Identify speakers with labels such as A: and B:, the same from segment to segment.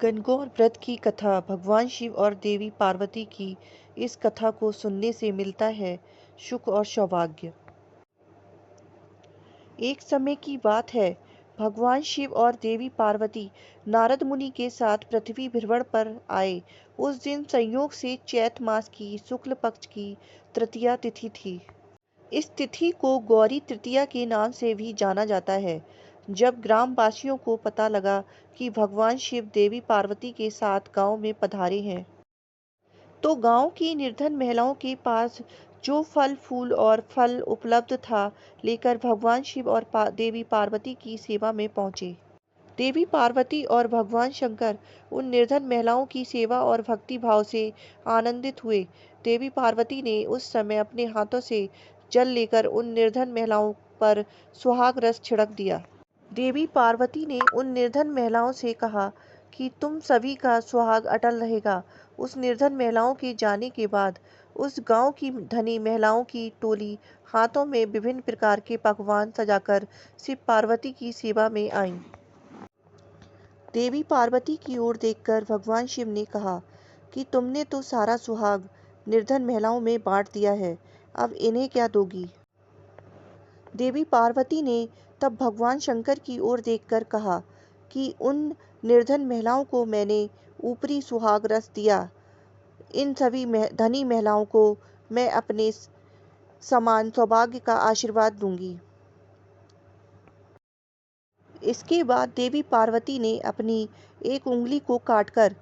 A: गणगौर व्रत की कथा भगवान शिव और देवी पार्वती की। इस कथा को सुनने से मिलता है सुख और सौभाग्य। एक समय की बात है, भगवान शिव और देवी पार्वती नारद मुनि के साथ पृथ्वी भ्रमण पर आए। उस दिन संयोग से चैत मास की शुक्ल पक्ष की तृतीया तिथि थी। इस तिथि को गौरी तृतीया के नाम से भी जाना जाता है। जब ग्रामवासियों को पता लगा कि भगवान शिव देवी पार्वती के साथ गांव में पधारे हैं, तो गांव की निर्धन महिलाओं के पास जो फल फूल और फल उपलब्ध था, लेकर भगवान शिव और देवी पार्वती की सेवा में पहुंचे। देवी पार्वती और भगवान शंकर उन निर्धन महिलाओं की सेवा और भक्ति भाव से आनंदित हुए। देवी पार्वती ने उस समय अपने हाथों से जल लेकर उन निर्धन महिलाओं पर सुहाग रस छिड़क दिया। देवी पार्वती ने उन निर्धन महिलाओं से कहा कि तुम सभी का सुहाग अटल रहेगा। उस निर्धन महिलाओं के जाने के बाद उस गांव की धनी महिलाओं की टोली हाथों में विभिन्न प्रकार के पकवान सजाकर शिव पार्वती की सेवा में आई। देवी पार्वती की ओर देखकर भगवान शिव ने कहा कि तुमने तो सारा सुहाग निर्धन महिलाओं में बांट दिया है, अब इन्हें क्या दोगी? देवी पार्वती ने तब भगवान शंकर की ओर देखकर कहा कि उन निर्धन महिलाओं को मैंने ऊपरी सुहाग रस दिया, इन सभी धनी महिलाओं को मैं अपने समान सौभाग्य का आशीर्वाद दूंगी। इसके बाद देवी पार्वती ने अपनी एक उंगली को काटकर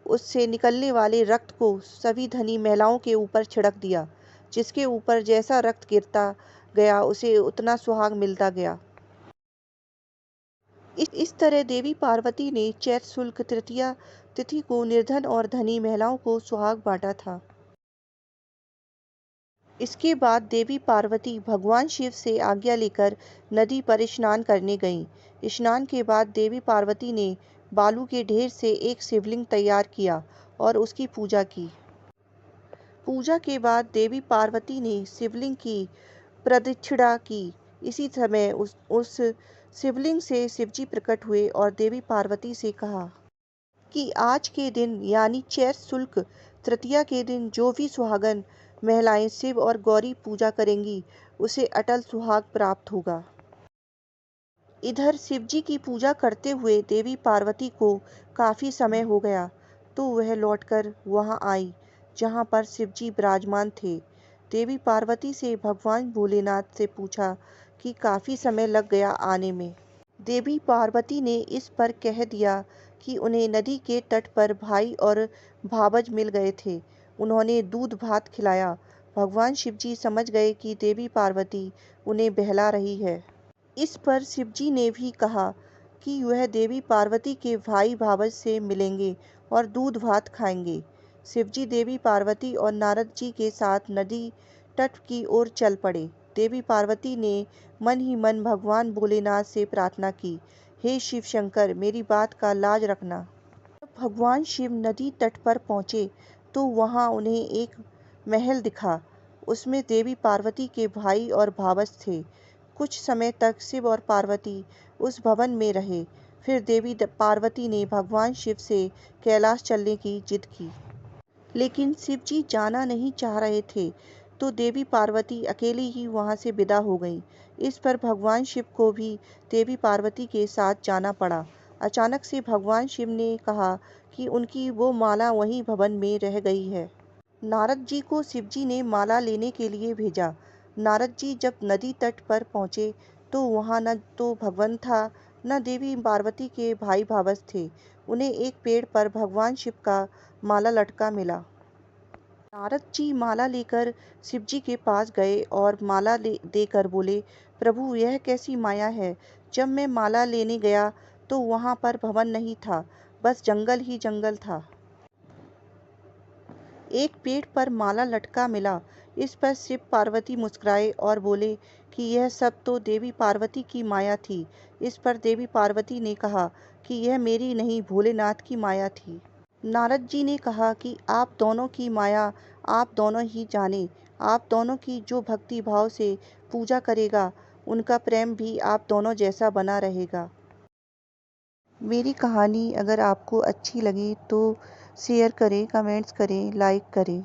A: उससे निकलने वाले रक्त को सभी धनी महिलाओं के ऊपर छिड़क दिया। जिसके ऊपर जैसा रक्त गिरता गया उसे उतना सुहाग मिलता गया। इस तरह देवी पार्वती ने चैत शुक्ल तृतीया तिथि को निर्धन और धनी महिलाओं को सुहाग बांटा था। इसके बाद देवी पार्वती भगवान शिव से आज्ञा लेकर नदी पर स्नान करने गईं। स्नान के बाद देवी पार्वती ने बालू के ढेर से एक शिवलिंग तैयार किया और उसकी पूजा की। पूजा के बाद देवी पार्वती ने शिवलिंग की प्रदक्षिणा की। इसी समय उस शिवलिंग से शिवजी प्रकट हुए और देवी पार्वती से कहा कि आज के दिन यानी चैत शुक्ल तृतीया के दिन जो भी सुहागन महिलाएं शिव और गौरी पूजा करेंगी उसे अटल सुहाग प्राप्त होगा। इधर शिवजी की पूजा करते हुए देवी पार्वती को काफी समय हो गया, तो वह लौटकर वहां आई जहां पर शिवजी विराजमान थे। देवी पार्वती से भगवान भोलेनाथ से पूछा कि काफी समय लग गया आने में। देवी पार्वती ने इस पर कह दिया कि उन्हें नदी के तट पर भाई और भावज मिल गए थे। उन्होंने दूध भात खिलाया। भगवान शिवजी समझ गए कि देवी पार्वती उन्हें बहला रही है। इस पर शिवजी ने भी कहा कि वह देवी पार्वती के भाई भावज से मिलेंगे और दूध भात खाएंगे। शिवजी देवी पार्वती और नारद जी के साथ नदी तट की ओर चल पड़े। देवी पार्वती ने मन ही मन भगवान भोलेनाथ से प्रार्थना की, हे शिव शंकर, मेरी बात का लाज रखना। जब भगवान शिव नदी तट पर पहुंचे तो वहां उन्हें एक महल दिखा। उसमें देवी पार्वती के भाई और भावज थे। कुछ समय तक शिव और पार्वती उस भवन में रहे। फिर देवी पार्वती ने भगवान शिव से कैलाश चलने की जिद की, लेकिन शिवजी जाना नहीं चाह रहे थे, तो देवी पार्वती अकेली ही वहां से विदा हो गईं। इस पर भगवान शिव को भी देवी पार्वती के साथ जाना पड़ा। अचानक से भगवान शिव ने कहा कि उनकी वो माला वहीं भवन में रह गई है। नारद जी को शिवजी ने माला लेने के लिए भेजा। नारद जी जब नदी तट पर पहुंचे तो वहां न तो भगवान था, न देवी पार्वती के भाई भावज थे। उन्हें एक पेड़ पर भगवान शिव का माला लटका मिला। नारद जी माला लेकर शिवजी के पास गए और माला देकर बोले, प्रभु, यह कैसी माया है? जब मैं माला लेने गया तो वहां पर भवन नहीं था, बस जंगल ही जंगल था। एक पेड़ पर माला लटका मिला। इस पर शिव पार्वती मुस्कुराए और बोले कि यह सब तो देवी पार्वती की माया थी। इस पर देवी पार्वती ने कहा कि यह मेरी नहीं, भोलेनाथ की माया थी। नारद जी ने कहा कि आप दोनों की माया आप दोनों ही जाने। आप दोनों की जो भक्ति भाव से पूजा करेगा, उनका प्रेम भी आप दोनों जैसा बना रहेगा। मेरी कहानी अगर आपको अच्छी लगे तो शेयर करें, कमेंट्स करें, लाइक करें।